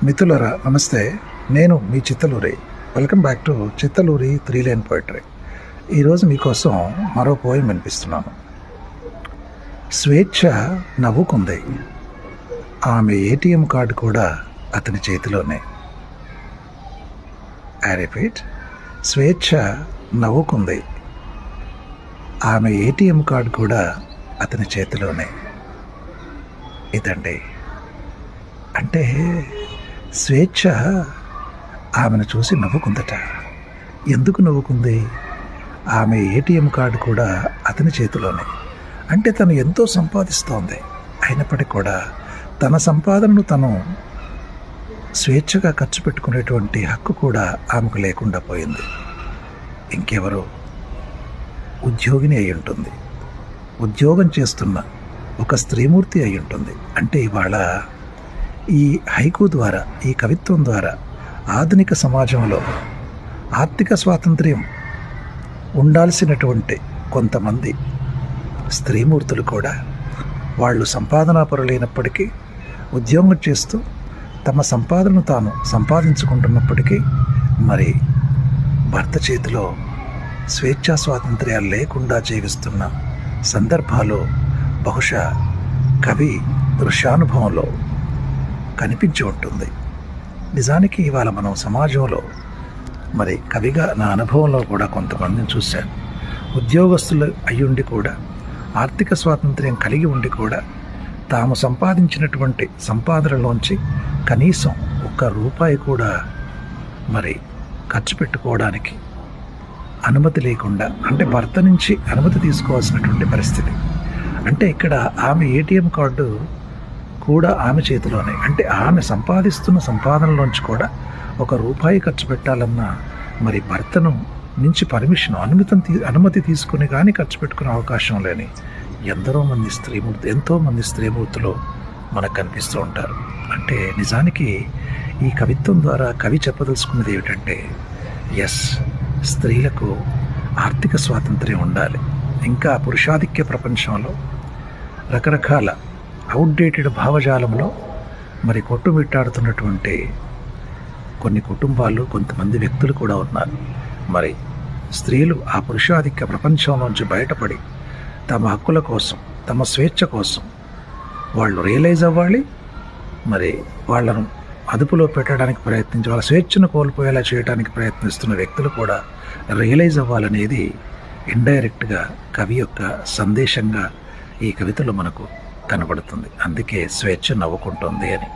మిత్రులరా నమస్తే. నేను మీ Chittaluri. Welcome back to Chittaluri 3 line poetry. ఈరోజు మీకోసం మరో పోయం వినిపిస్తున్నాను. స్వేచ్ఛ నవ్వుకుంది, ఆమె ఏటీఎం కార్డు కూడా అతని చేతిలోనే. ఐ రిపీట్, స్వేచ్ఛ నవ్వుకుంది, ఆమె ఏటీఎం కార్డు కూడా అతని చేతిలోనే. ఇదండి, అంటే స్వేచ్ఛ ఆమెను చూసి నవ్వుకుందట. ఎందుకు నవ్వుకుంది? ఆమె ఏటీఎం కార్డు కూడా అతని చేతిలోనే. అంటే తను ఎంతో సంపాదిస్తోంది, అయినప్పటికీ కూడా తన సంపాదనను తను స్వేచ్ఛగా ఖర్చు పెట్టుకునేటువంటి హక్కు కూడా ఆమెకు లేకుండా పోయింది. ఇంకెవరో ఉద్యోగిని అయి ఉంటుంది, ఉద్యోగం చేస్తున్న ఒక స్త్రీమూర్తి అయి ఉంటుంది. అంటే ఇవాళ ఈ హైకు ద్వారా, ఈ కవిత్వం ద్వారా ఆధునిక సమాజంలో ఆర్థిక స్వాతంత్ర్యం ఉండాల్సినటువంటి కొంతమంది స్త్రీమూర్తులు కూడా వాళ్ళు సంపాదనాపరులైనప్పటికీ, ఉద్యోగం చేస్తూ తమ సంపాదనను తాను సంపాదించుకుంటున్నప్పటికీ మరి భర్త చేతిలో స్వేచ్ఛా స్వాతంత్ర్యాలు లేకుండా జీవిస్తున్న సందర్భాలు బహుశా కవి దృశ్యానుభవంలో కనిపించి ఉంటుంది. నిజానికి ఇవాళ మనం సమాజంలో మరి కవిగా నా అనుభవంలో కూడా కొంతమందిని చూశాను. ఉద్యోగస్తులు అయ్యుండి కూడా, ఆర్థిక స్వాతంత్ర్యం కలిగి ఉండి కూడా తాము సంపాదించినటువంటి సంపాదనలోంచి కనీసం ₹1 కూడా మరి ఖర్చు పెట్టుకోవడానికి అనుమతి లేకుండా, అంటే భర్త నుంచి అనుమతి తీసుకోవాల్సినటువంటి పరిస్థితి. అంటే ఇక్కడ ఆమె ఏటీఎం కార్డు కూడా ఆమె చేతిలోనే. అంటే ఆమె సంపాదిస్తున్న సంపాదనలోంచి కూడా ₹1 ఖర్చు పెట్టాలన్నా మరి భర్తను నుంచి పర్మిషన్, అనుమతి తీసుకుని కానీ ఖర్చు పెట్టుకునే అవకాశం లేని ఎంతోమంది స్త్రీమూర్తులు మనకు కనిపిస్తూ ఉంటారు. అంటే నిజానికి ఈ కవిత్వం ద్వారా కవి చెప్పదలుచుకున్నది ఏమిటంటే, ఎస్, స్త్రీలకు ఆర్థిక స్వాతంత్ర్యం ఉండాలి. ఇంకా పురుషాధిక్య ప్రపంచంలో రకరకాల అవుట్డేటెడ్ భావజాలంలో మరి కొట్టుమిట్టాడుతున్నటువంటి కొన్ని కుటుంబాలు, కొంతమంది వ్యక్తులు కూడా ఉన్నారు. మరి స్త్రీలు ఆ పురుషాధిక్య ప్రపంచంలోంచి బయటపడి తమ హక్కుల కోసం, తమ స్వేచ్ఛ కోసం వాళ్ళు రియలైజ్ అవ్వాలి. మరి వాళ్ళను అదుపులో పెట్టడానికి ప్రయత్నించి వాళ్ళ స్వేచ్ఛను కోల్పోయేలా చేయడానికి ప్రయత్నిస్తున్న వ్యక్తులు కూడా రియలైజ్ అవ్వాలనేది ఇండైరెక్ట్గా కవి యొక్క సందేశంగా ఈ కవితలో మనకు కనబడుతుంది. అందుకే స్వేచ్ఛ నవ్వుకుంటుంది అని.